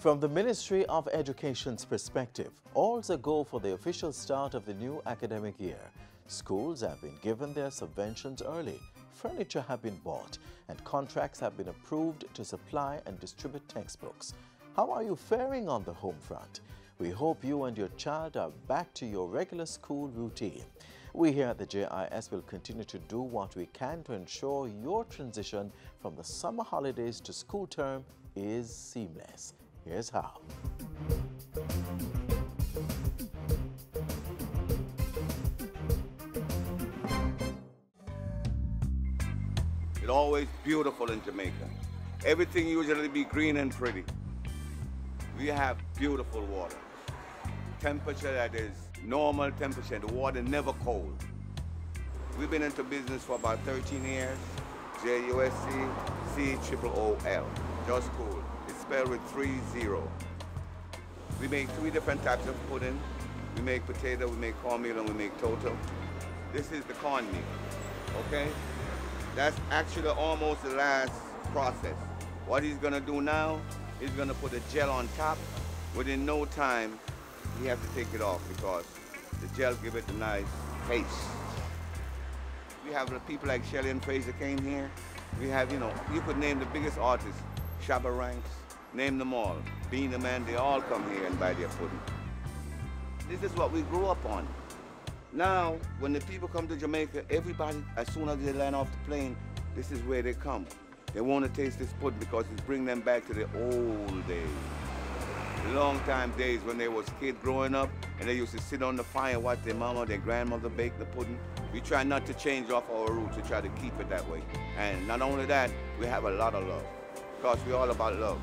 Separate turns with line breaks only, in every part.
From the Ministry of Education's perspective, all's a go for the official start of the new academic year. Schools have been given their subventions early, furniture have been bought, and contracts have been approved to supply and distribute textbooks. How are you faring on the home front? We hope you and your child are back to your regular school routine. We here at the JIS will continue to do what we can to ensure your transition from the summer holidays to school term is seamless. Here's how.
It's always beautiful in Jamaica. Everything usually be green and pretty. We have beautiful water. Temperature that is normal temperature. The water never cold. We've been into business for about 13 years. JUSC-COOL, just cool. It's spelled with 3 0. We make 3 different types of pudding. We make potato, we make cornmeal, and we make toto. This is the cornmeal, okay? That's actually almost the last process. What he's gonna do now, he's gonna put a gel on top. Within no time, he has to take it off because the gel give it a nice face. We have people like Shelley and Fraser came here. We have, you could name the biggest artists, Shabba Ranks, name them all. Being the Man, they all come here and buy their pudding. This is what we grew up on. Now, when the people come to Jamaica, everybody, as soon as they land off the plane, this is where they come. They want to taste this pudding because it's bringing them back to the old days. The long time days when they was kids growing up and they used to sit on the fire and watch their mama or their grandmother bake the pudding. We try not to change off our roots, we try to keep it that way. And not only that, we have a lot of love because we're all about love.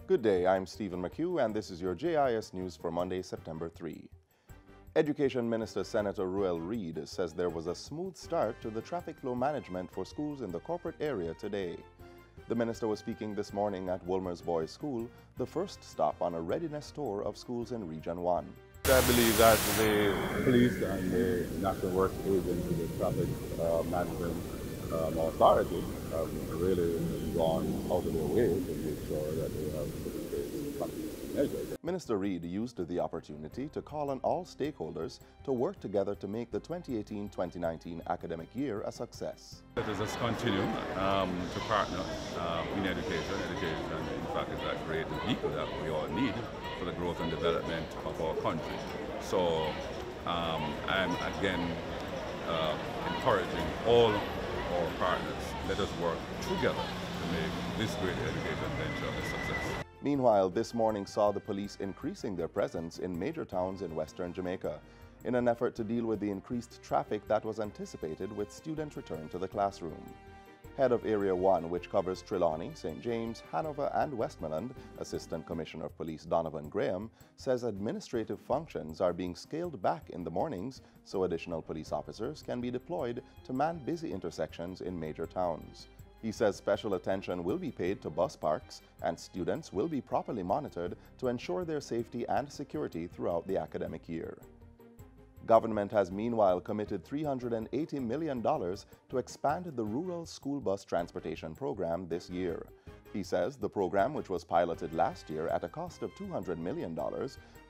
Good day, I'm Stephen McHugh, and this is your JIS News for Monday, September 3. Education Minister Senator Ruel Reid says there was a smooth start to the traffic flow management for schools in the corporate area today. The minister was speaking this morning at Wolmer's Boys School, the first stop on a readiness tour of schools in Region 1.
I believe that the police and the National Works Agency, the traffic management authority have really gone out of their way to make sure that they have put in place measures.
Minister Reid used the opportunity to call on all stakeholders to work together to make the 2018-2019 academic year a success.
Let us just continue to partner in education. Education, in fact, is that great vehicle that we all need for the growth and development of our country. So I'm again encouraging all our partners, let us work together to make this great education venture a success.
Meanwhile, this morning saw the police increasing their presence in major towns in western Jamaica in an effort to deal with the increased traffic that was anticipated with student return to the classroom. Head of Area 1, which covers Trelawney, St. James, Hanover, and Westmoreland, Assistant Commissioner of Police Donovan Graham, says administrative functions are being scaled back in the mornings so additional police officers can be deployed to man busy intersections in major towns. He says special attention will be paid to bus parks and students will be properly monitored to ensure their safety and security throughout the academic year. Government has meanwhile committed $380 million to expand the rural school bus transportation program this year. He says the program, which was piloted last year at a cost of $200 million,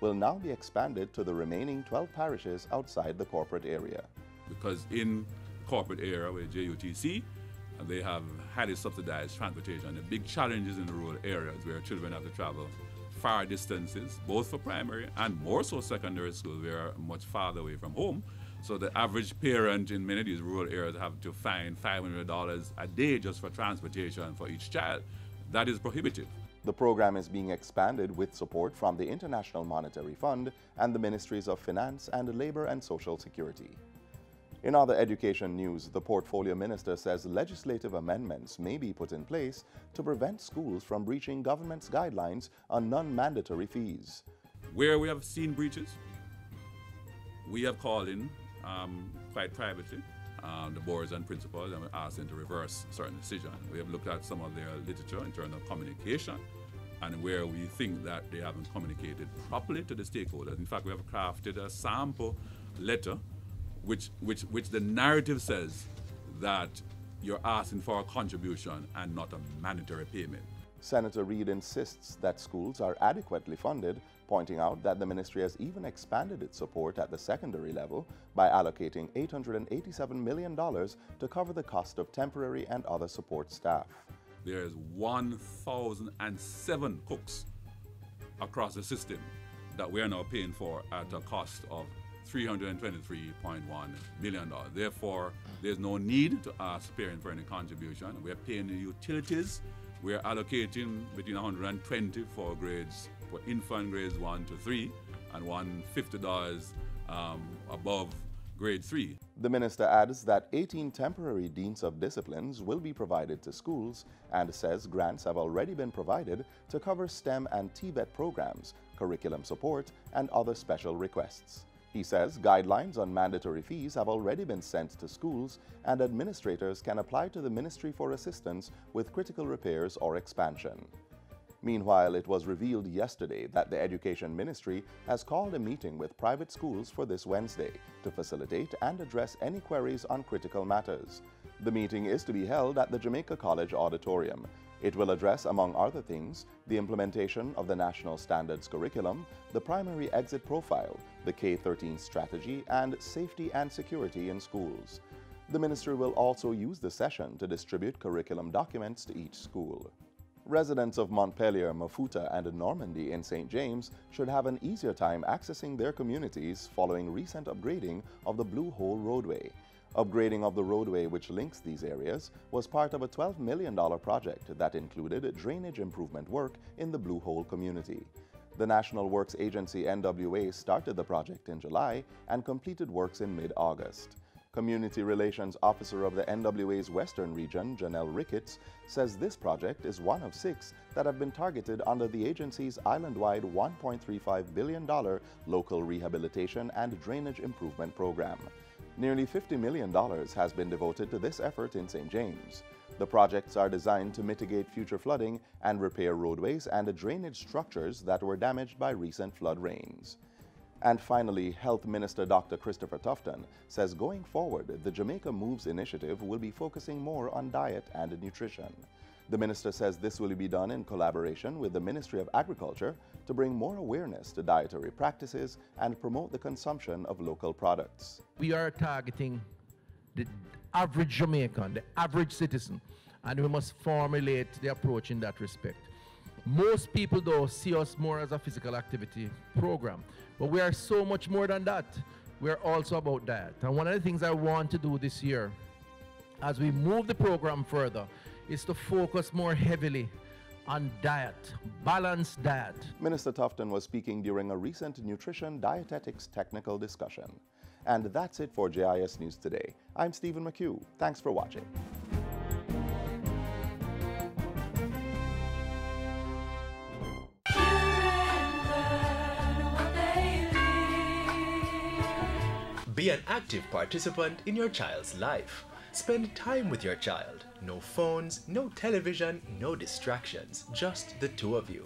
will now be expanded to the remaining 12 parishes outside the corporate area.
Because in corporate area with JUTC, they have highly subsidized transportation. The big challenges in the rural areas where children have to travel far distances, both for primary and more so secondary school. We are much farther away from home. So the average parent in many of these rural areas have to find $500 a day just for transportation for each child. That is prohibitive.
The program is being expanded with support from the International Monetary Fund and the Ministries of Finance and Labor and Social Security. In other education news, the Portfolio Minister says legislative amendments may be put in place to prevent schools from breaching government's guidelines on non-mandatory fees.
Where we have seen breaches, we have called in quite privately the boards and principals, and we ask them to reverse certain decisions. We have looked at some of their literature in terms of communication and where we think that they haven't communicated properly to the stakeholders. In fact, we have crafted a sample letter which the narrative says that you're asking for a contribution and not a mandatory payment.
Senator Reid insists that schools are adequately funded, pointing out that the ministry has even expanded its support at the secondary level by allocating $887 million to cover the cost of temporary and other support staff.
There's 1,007 cooks across the system that we are now paying for at a cost of $323.1 million. Therefore, there's no need to ask parents for any contribution. We're paying the utilities. We're allocating between $120 for grades, for infant grades 1 to 3, and $150 above grade 3.
The minister adds that 18 temporary deans of disciplines will be provided to schools and says grants have already been provided to cover STEM and TVET programs, curriculum support, and other special requests. He says guidelines on mandatory fees have already been sent to schools and administrators can apply to the Ministry for assistance with critical repairs or expansion. Meanwhile, it was revealed yesterday that the Education Ministry has called a meeting with private schools for this Wednesday to facilitate and address any queries on critical matters. The meeting is to be held at the Jamaica College Auditorium. It will address, among other things, the implementation of the National Standards Curriculum, the Primary Exit Profile, the K-13 strategy, and safety and security in schools. The ministry will also use the session to distribute curriculum documents to each school. Residents of Montpelier, Mafuta, and Normandy in St. James should have an easier time accessing their communities following recent upgrading of the Blue Hole roadway. Upgrading of the roadway which links these areas was part of a $12 million project that included drainage improvement work in the Blue Hole community. The National Works Agency NWA started the project in July and completed works in mid-August. Community Relations Officer of the NWA's Western Region, Janelle Ricketts, says this project is one of 6 that have been targeted under the agency's island-wide $1.35 billion local rehabilitation and drainage improvement program. Nearly $50 million has been devoted to this effort in St. James. The projects are designed to mitigate future flooding and repair roadways and drainage structures that were damaged by recent flood rains. And finally, Health Minister Dr. Christopher Tufton says going forward, the Jamaica Moves initiative will be focusing more on diet and nutrition. The minister says this will be done in collaboration with the Ministry of Agriculture to bring more awareness to dietary practices and promote the consumption of local products.
We are targeting the average Jamaican, the average citizen, and we must formulate the approach in that respect. Most people, though, see us more as a physical activity program, but we are so much more than that. We're also about diet. And one of the things I want to do this year, as we move the program further, is to focus more heavily on diet, balanced diet.
Minister Tufton was speaking during a recent nutrition dietetics technical discussion. And that's it for JIS News Today. I'm Stephen McHugh. Thanks for watching.
Be an active participant in your child's life. Spend time with your child. No phones, no television, no distractions, just the two of you.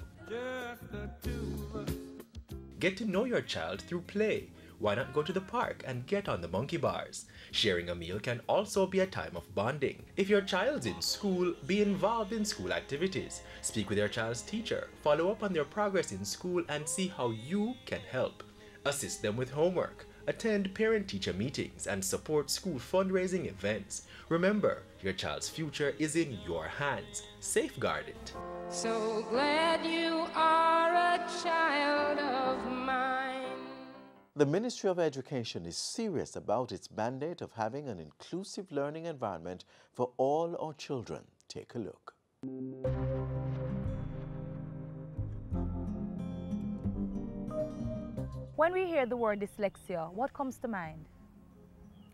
Get to know your child through play. Why not go to the park and get on the monkey bars? Sharing a meal can also be a time of bonding. If your child's in school, be involved in school activities. Speak with your child's teacher, follow up on their progress in school, and see how you can help. Assist them with homework. Attend parent-teacher meetings and support school fundraising events. Remember, your child's future is in your hands. Safeguard it.
So glad you are a child of mine.
The Ministry of Education is serious about its mandate of having an inclusive learning environment for all our children. Take a look.
When we hear the word dyslexia, what comes to mind?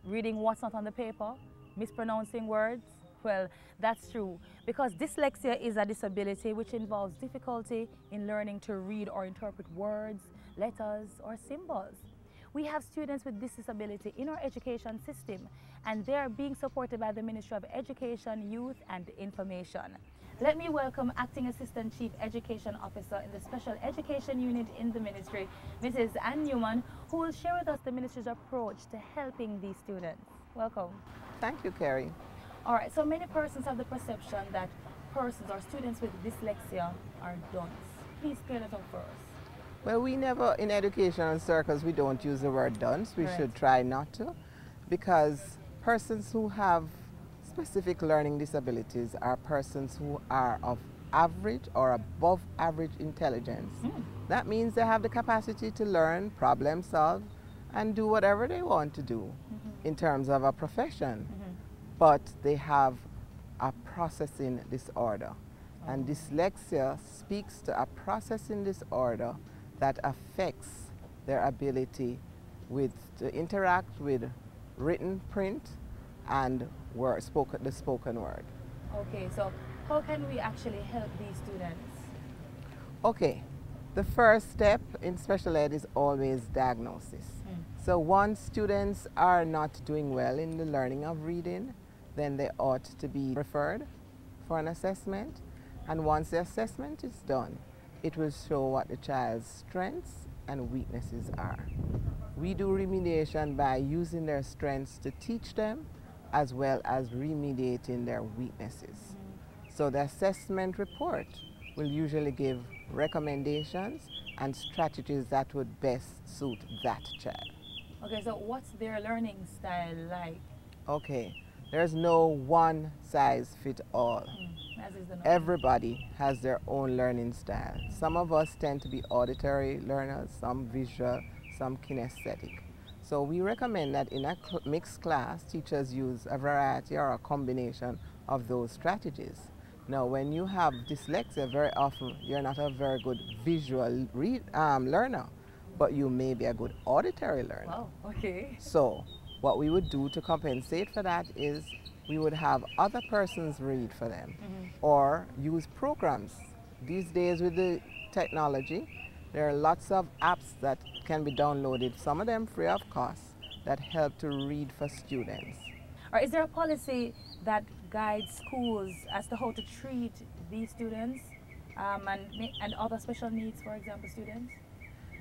Reading what's not on the paper? Mispronouncing words? Well, that's true, because dyslexia is a disability which involves difficulty in learning to read or interpret words, letters, or symbols. We have students with this disability in our education system, and they are being supported by the Ministry of Education, Youth and Information. Let me welcome Acting Assistant Chief Education Officer in the Special Education Unit in the Ministry, Mrs. Ann Newman, who will share with us the Ministry's approach to helping these students. Welcome.
Thank you, Carrie.
All right, so many persons have the perception that persons or students with dyslexia are dunce. Please clear that up for us.
Well, we never, in educational circles, we don't use the word dunce. We should try not to, because persons who have specific learning disabilities are persons who are of average or above average intelligence. That means they have the capacity to learn, problem solve, and do whatever they want to do in terms of a profession. But they have a processing disorder. And dyslexia speaks to a processing disorder that affects their ability to interact with written, print, and the spoken word.
Okay, so how can we actually help these students?
Okay, the first step in special ed is always diagnosis. So once students are not doing well in the learning of reading, then they ought to be referred for an assessment. And once the assessment is done, it will show what the child's strengths and weaknesses are. We do remediation by using their strengths to teach them, as well as remediating their weaknesses. So the assessment report will usually give recommendations and strategies that would best suit that child.
Okay, so what's their learning style like?
Okay, there's no one size fit all. Everybody has their own learning style. Some of us tend to be auditory learners, some visual, some kinesthetic. So we recommend that in a mixed class, teachers use a variety or a combination of those strategies. Now, when you have dyslexia, very often you're not a very good visual learner, but you may be a good auditory learner.
Wow, okay.
So what we would do to compensate for that is we would have other persons read for them or use programs. These days with the technology, there are lots of apps that can be downloaded, some of them free of cost, that help to read for students.
Or is there a policy that guides schools as to how to treat these students and other special needs, for example, students?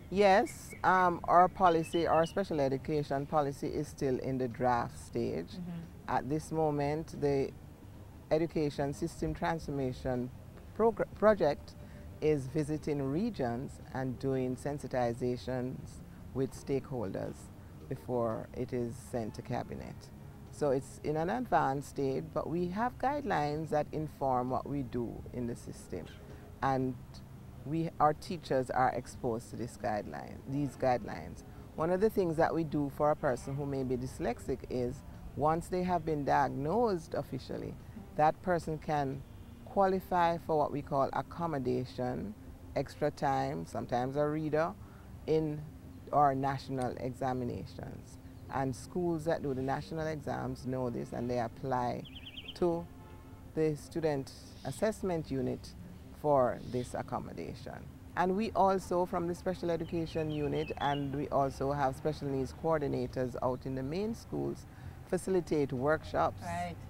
Yes, our policy, our special education policy is still in the draft stage. At this moment, the Education System Transformation Project is visiting regions and doing sensitizations with stakeholders before it is sent to cabinet. So it's in an advanced stage, but we have guidelines that inform what we do in the system. And our teachers are exposed to these guidelines. One of the things that we do for a person who may be dyslexic is once they have been diagnosed officially, that person can qualify for what we call accommodation, extra time, sometimes a reader, in our national examinations. And schools that do the national exams know this, and they apply to the student assessment unit for this accommodation. And we also, from the special education unit, and we also have special needs coordinators out in the main schools, facilitate workshops,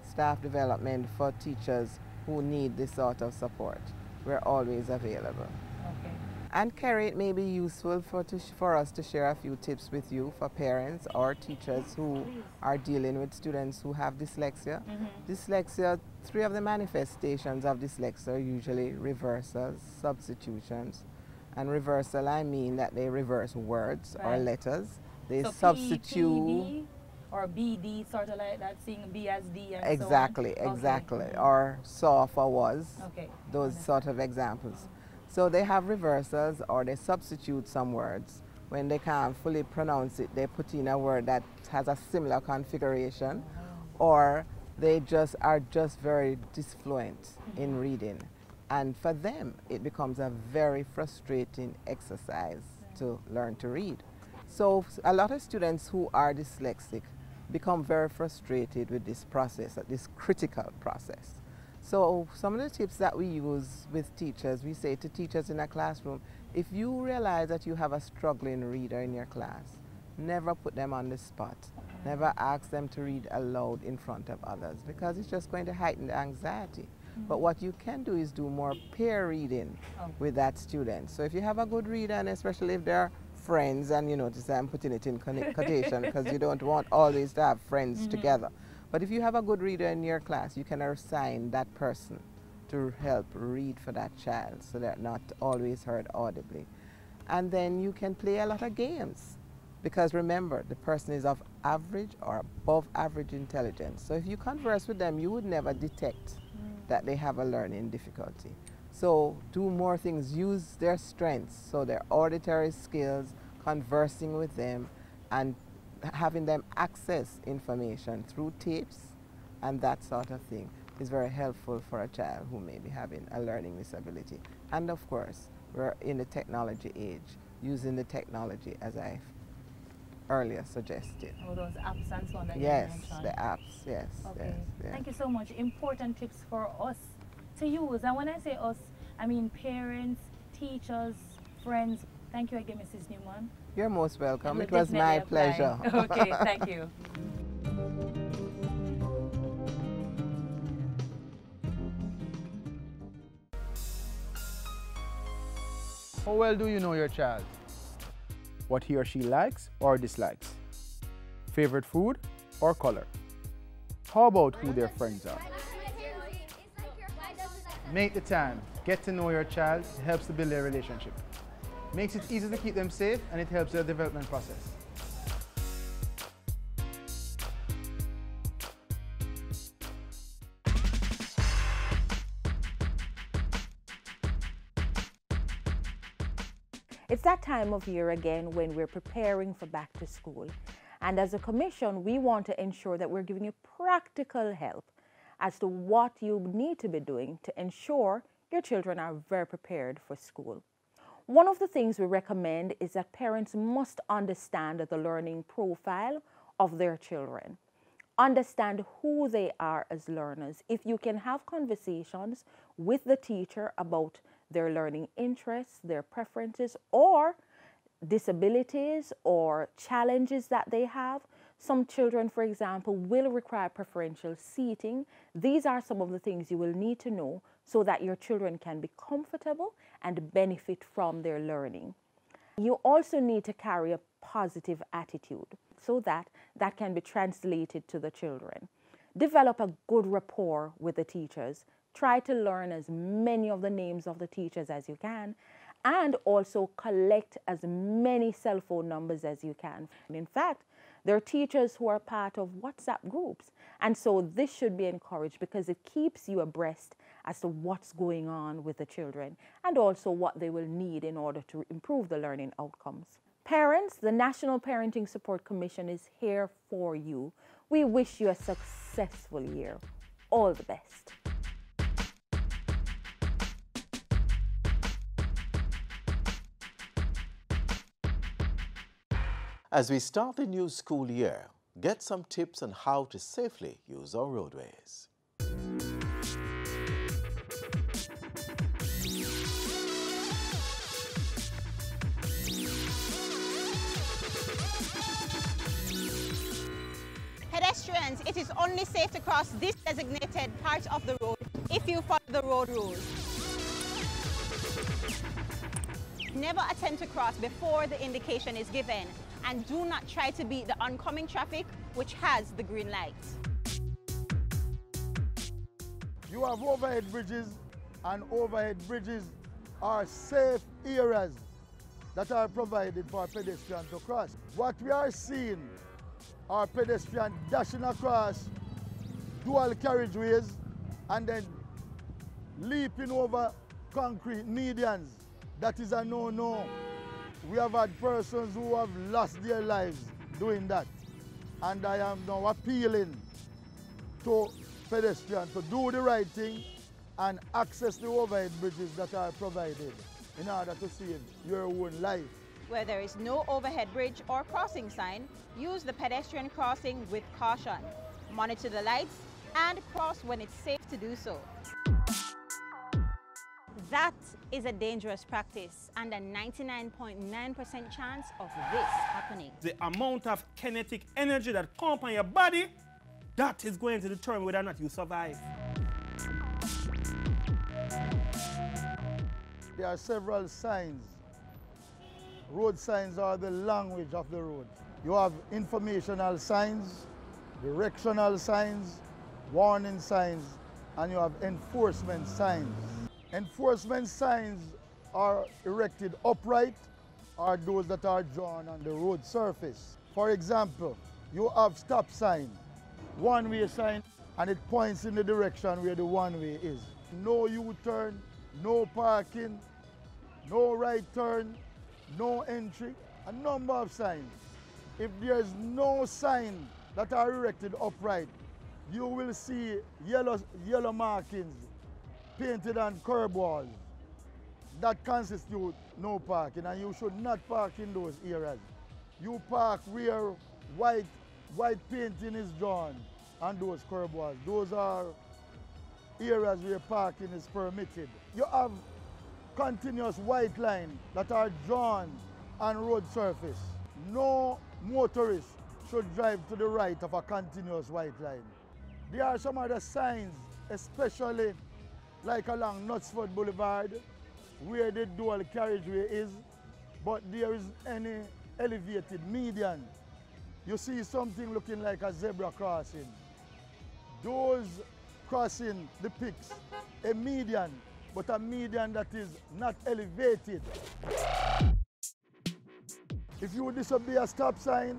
staff development for teachers who need this sort of support. We're always available.
Okay.
And Carrie, it may be useful for us to share a few tips with you for parents or teachers who are dealing with students who have dyslexia. Dyslexia, 3 of the manifestations of dyslexia are usually reversals, substitutions. And reversal, I mean that they reverse words or letters. They substitute.
P, or BD, sort of like that, seeing B as D and
exactly,
so on.
Exactly. Or saw for was.
Okay.
Those sort of examples. So they have reversals or they substitute some words. When they can't fully pronounce it, they put in a word that has a similar configuration, or they are just very disfluent in reading. And for them, it becomes a very frustrating exercise to learn to read. So a lot of students who are dyslexic become very frustrated with this process, this critical process. So some of the tips that we use with teachers, we say to teachers in a classroom, if you realize that you have a struggling reader in your class, never put them on the spot. Never ask them to read aloud in front of others because it's just going to heighten the anxiety. But what you can do is do more peer reading with that student. So if you have a good reader, and especially if they're friends, and you notice I'm putting it in quotation because you don't want always to have friends together. But if you have a good reader in your class, you can assign that person to help read for that child so they're not always heard audibly. And then you can play a lot of games. Because remember, the person is of average or above average intelligence. So if you converse with them, you would never detect that they have a learning difficulty. So do more things, use their strengths, so their auditory skills, conversing with them, and having them access information through tapes and that sort of thing is very helpful for a child who may be having a learning disability. And of course, we're in the technology age, using the technology as I earlier suggested.
Oh, those apps and so on that
yes,
you mentioned.
the apps, yes.
Okay.
Yes,
Thank you so much. Important tips for us to use. And when I say us, I mean parents, teachers, friends. Thank you again, Mrs. Newman.
You're most welcome.
We'll
it was my pleasure.
Okay, thank you.
How well do you know your child? What he or she likes or dislikes? Favorite food or color? How about who their friends are? Make the time. Get to know your child. It helps to build their relationship. Makes it easy to keep them safe, and it helps their development process.
It's that time of year again when we're preparing for back to school. And as a commission, we want to ensure that we're giving you practical help as to what you need to be doing to ensure your children are very prepared for school. One of the things we recommend is that parents must understand the learning profile of their children. Understand who they are as learners. If you can have conversations with the teacher about their learning interests, their preferences, or disabilities or challenges that they have. Some children, for example, will require preferential seating. These are some of the things you will need to know so that your children can be comfortable and benefit from their learning. You also need to carry a positive attitude so that that can be translated to the children. Develop a good rapport with the teachers. Try to learn as many of the names of the teachers as you can, and also collect as many cell phone numbers as you can. In fact, there are teachers who are part of WhatsApp groups, and so this should be encouraged because it keeps you abreast as to what's going on with the children and also what they will need in order to improve the learning outcomes. Parents, the National Parenting Support Commission is here for you. We wish you a successful year. All the best.
As we start the new school year, get some tips on how to safely use our roadways.
Pedestrians, it is only safe to cross this designated part of the road if you follow the road rules. Never attempt to cross before the indication is given, and do not try to beat the oncoming traffic which has the green light.
You have overhead bridges, and overhead bridges are safe areas that are provided for pedestrians to cross. What we are seeing are pedestrians dashing across dual carriageways and then leaping over concrete medians. That is a no-no. We have had persons who have lost their lives doing that. And I am now appealing to pedestrians to do the right thing and access the overhead bridges that are provided in order to save your own life.
Where there is no overhead bridge or crossing sign, use the pedestrian crossing with caution. Monitor the lights and cross when it's safe to do so. That is a dangerous practice and a 99.9% chance of this happening.
The amount of kinetic energy that comes upon your body, that is going to determine whether or not you survive.
There are several signs. Road signs are the language of the road. You have informational signs, directional signs, warning signs, and you have enforcement signs. Enforcement signs are erected upright or those that are drawn on the road surface. For example, you have stop sign, one-way sign, and it points in the direction where the one-way is. No U-turn, no parking, no right turn, no entry, a number of signs. If there's no sign that are erected upright, you will see yellow markings painted on curb walls. That constitute no parking, and you should not park in those areas. You park where white painting is drawn on those curb walls. Those are areas where parking is permitted. You have continuous white lines that are drawn on road surface. No motorist should drive to the right of a continuous white line. There are some other signs, especially like along Knutsford Boulevard, where the dual carriageway is, but there is any elevated median. You see something looking like a zebra crossing. Those crossing depicts a median, but a median that is not elevated. If you disobey a stop sign,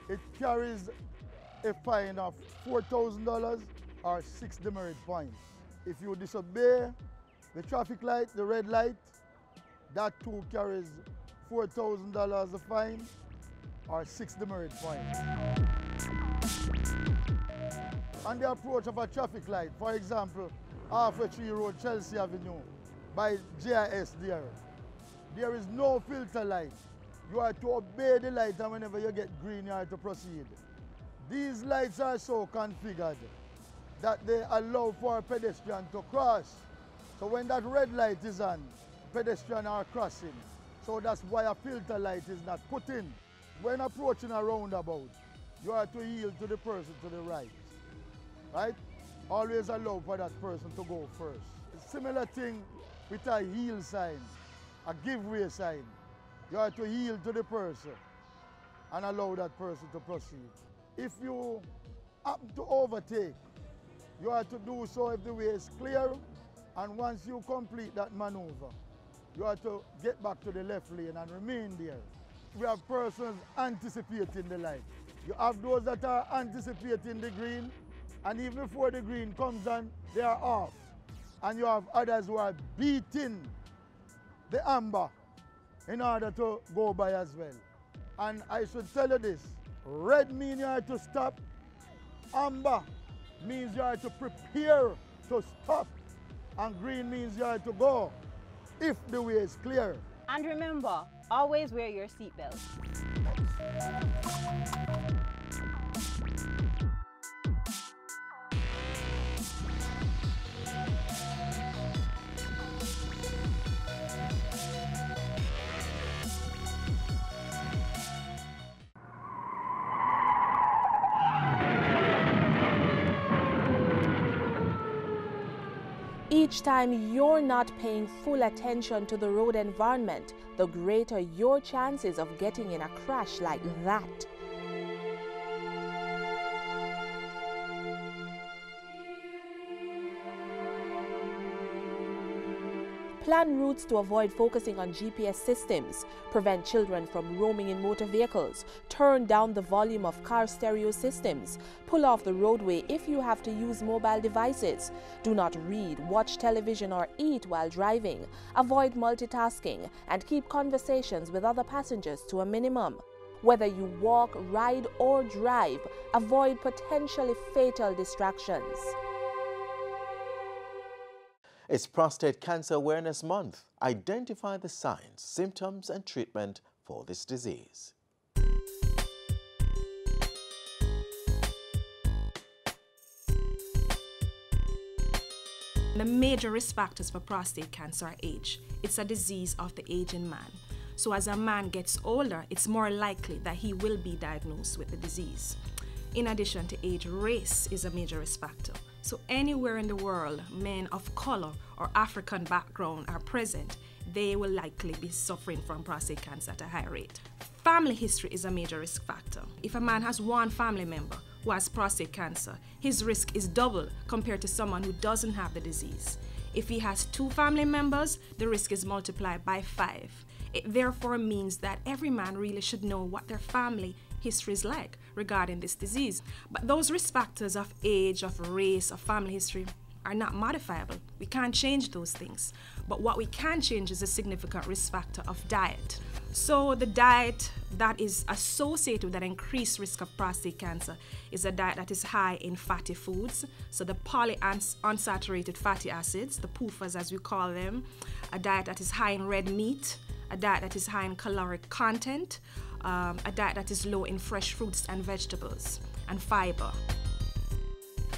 it carries a fine of $4,000 or 6 demerit points. If you disobey the traffic light, the red light, that too carries $4,000 a fine or 6 demerit points. On the approach of a traffic light, for example, Halfway Tree Road, Chelsea Avenue, by JIS there is no filter light. You are to obey the light, and whenever you get green, you are to proceed. These lights are so configured that they allow for a pedestrian to cross. So when that red light is on, pedestrians are crossing. So that's why a filter light is not put in. When approaching a roundabout, you are to yield to the person to the right, right? Always allow for that person to go first. A similar thing with a yield sign, a give way sign. You are to yield to the person and allow that person to proceed. If you happen to overtake, you are to do so if the way is clear, and once you complete that maneuver, you are to get back to the left lane and remain there. We have persons anticipating the light. You have those that are anticipating the green, and even before the green comes on, they are off. And you have others who are beating the amber in order to go by as well. And I should tell you this, red means you are to stop, amber means you are to prepare to stop, and green means you are to go if the way is clear.
And remember, always wear your seatbelt.
Each time you're not paying full attention to the road environment, the greater your chances of getting in a crash like that. Plan routes to avoid focusing on GPS systems, prevent children from roaming in motor vehicles, turn down the volume of car stereo systems, pull off the roadway if you have to use mobile devices, do not read, watch television or eat while driving, avoid multitasking, and keep conversations with other passengers to a minimum. Whether you walk, ride or drive, avoid potentially fatal distractions.
It's Prostate Cancer Awareness Month. Identify the signs, symptoms, and treatment for this disease.
The major risk factors for prostate cancer are age. It's a disease of the aging man. So as a man gets older, it's more likely that he will be diagnosed with the disease. In addition to age, race is a major risk factor. So anywhere in the world, men of color or African background are present, they will likely be suffering from prostate cancer at a high rate. Family history is a major risk factor. If a man has one family member who has prostate cancer, his risk is double compared to someone who doesn't have the disease. If he has 2 family members, the risk is multiplied by 5. It therefore means that every man really should know what their family history is like regarding this disease. But those risk factors of age, of race, of family history are not modifiable. We can't change those things. But what we can change is a significant risk factor of diet. So the diet that is associated with that increased risk of prostate cancer is a diet that is high in fatty foods, so the polyunsaturated fatty acids, the PUFAs as we call them, a diet that is high in red meat, a diet that is high in caloric content, a diet that is low in fresh fruits and vegetables, and fiber.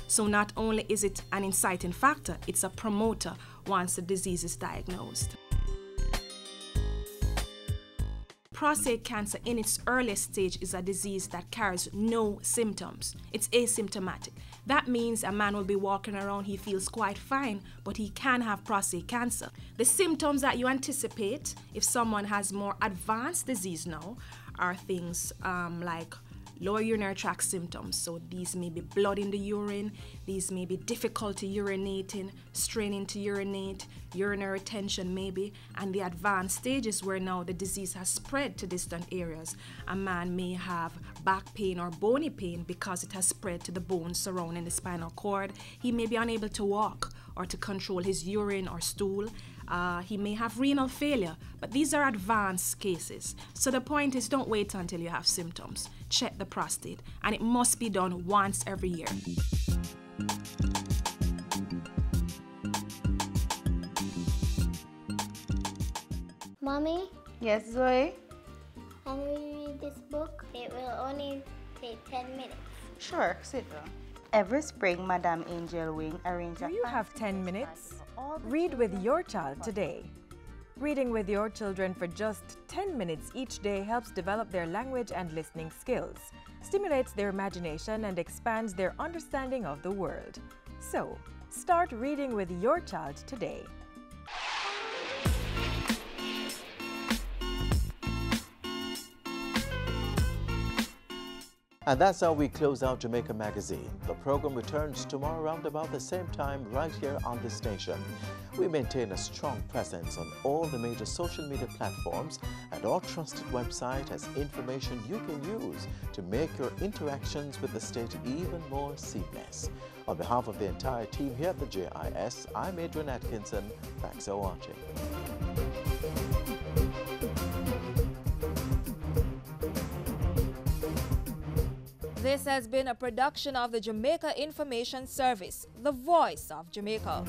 So not only is it an inciting factor, it's a promoter once the disease is diagnosed. Prostate cancer in its earliest stage is a disease that carries no symptoms. It's asymptomatic. That means a man will be walking around, he feels quite fine, but he can have prostate cancer. The symptoms that you anticipate if someone has more advanced disease now are things like lower urinary tract symptoms. So these may be blood in the urine, these may be difficulty urinating, straining to urinate, urinary retention maybe, and the advanced stages where now the disease has spread to distant areas. A man may have back pain or bony pain because it has spread to the bones surrounding the spinal cord. He may be unable to walk or to control his urine or stool. He may have renal failure, but these are advanced cases. So the point is, don't wait until you have symptoms. Check the prostate, and it must be done once every year.
Mommy?
Yes, Zoe?
Can we read this book? It will only take 10 minutes.
Sure, sit down. Every spring, Madame Angel Wing arranges.
Do you have 10 minutes? Read with your child today. Reading with your children for just 10 minutes each day helps develop their language and listening skills, stimulates their imagination, and expands their understanding of the world. So, start reading with your child today.
And that's how we close out Jamaica Magazine. The program returns tomorrow around about the same time right here on this station. We maintain a strong presence on all the major social media platforms, and our trusted website has information you can use to make your interactions with the state even more seamless. On behalf of the entire team here at the JIS, I'm Adrian Atkinson. Thanks for watching.
This has been a production of the Jamaica Information Service, the voice of Jamaica.